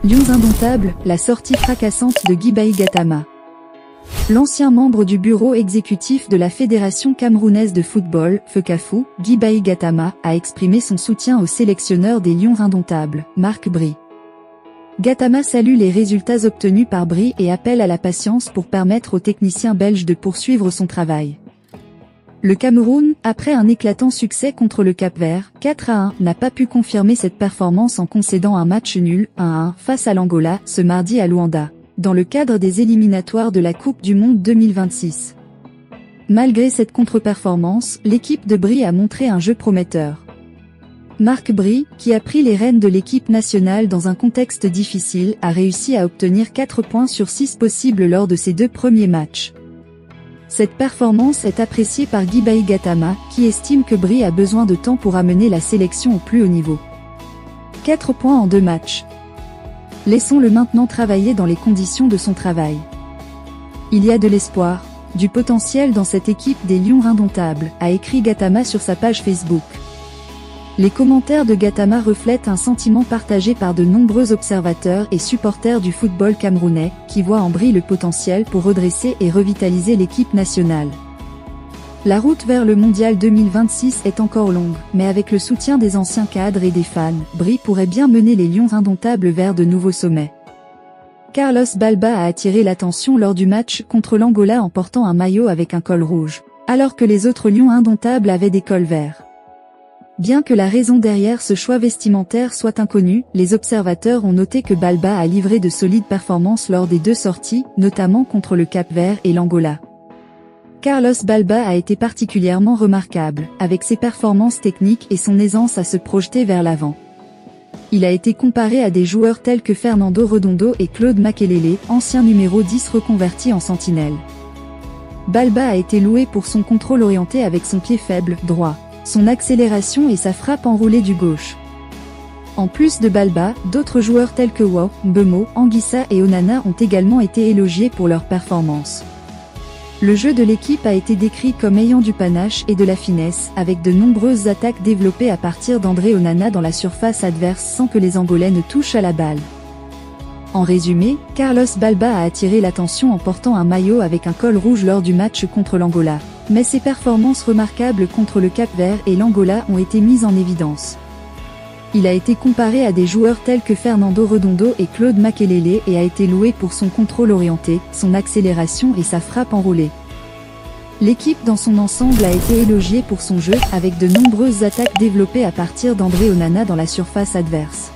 Lions indomptables, la sortie fracassante de Guibaï Gatama. L'ancien membre du bureau exécutif de la Fédération camerounaise de football, FECAFOOT, Guibaï Gatama, a exprimé son soutien au sélectionneur des Lions indomptables, Marc Bry. Gatama salue les résultats obtenus par Bry et appelle à la patience pour permettre au technicien belge de poursuivre son travail. Le Cameroun, après un éclatant succès contre le Cap-Vert, 4-1, n'a pas pu confirmer cette performance en concédant un match nul, 1-1, face à l'Angola, ce mardi à Luanda, dans le cadre des éliminatoires de la Coupe du Monde 2026. Malgré cette contre-performance, l'équipe de Bry a montré un jeu prometteur. Marc Bry, qui a pris les rênes de l'équipe nationale dans un contexte difficile, a réussi à obtenir 4 points sur 6 possibles lors de ses 2 premiers matchs. Cette performance est appréciée par Guibaï Gatama, qui estime que Bry a besoin de temps pour amener la sélection au plus haut niveau. 4 points en 2 matchs. Laissons-le maintenant travailler dans les conditions de son travail. Il y a de l'espoir, du potentiel dans cette équipe des Lions indomptables, a écrit Gatama sur sa page Facebook. Les commentaires de Gatama reflètent un sentiment partagé par de nombreux observateurs et supporters du football camerounais, qui voient en Bry le potentiel pour redresser et revitaliser l'équipe nationale. La route vers le mondial 2026 est encore longue, mais avec le soutien des anciens cadres et des fans, Bry pourrait bien mener les Lions indomptables vers de nouveaux sommets. Carlos Balba a attiré l'attention lors du match contre l'Angola en portant un maillot avec un col rouge, alors que les autres Lions indomptables avaient des cols verts. Bien que la raison derrière ce choix vestimentaire soit inconnue, les observateurs ont noté que Balba a livré de solides performances lors des 2 sorties, notamment contre le Cap-Vert et l'Angola. Carlos Balba a été particulièrement remarquable, avec ses performances techniques et son aisance à se projeter vers l'avant. Il a été comparé à des joueurs tels que Fernando Redondo et Claude Makelele, ancien numéro 10 reconverti en sentinelle. Balba a été loué pour son contrôle orienté avec son pied faible, droit, son accélération et sa frappe enroulée du gauche. En plus de Balba, d'autres joueurs tels que Wo, Mbeumo, Anguissa et Onana ont également été élogiés pour leur performance. Le jeu de l'équipe a été décrit comme ayant du panache et de la finesse, avec de nombreuses attaques développées à partir d'André Onana dans la surface adverse sans que les Angolais ne touchent à la balle. En résumé, Carlos Balba a attiré l'attention en portant un maillot avec un col rouge lors du match contre l'Angola, mais ses performances remarquables contre le Cap-Vert et l'Angola ont été mises en évidence. Il a été comparé à des joueurs tels que Fernando Redondo et Claude Makelele et a été loué pour son contrôle orienté, son accélération et sa frappe enroulée. L'équipe dans son ensemble a été élogiée pour son jeu, avec de nombreuses attaques développées à partir d'André Onana dans la surface adverse.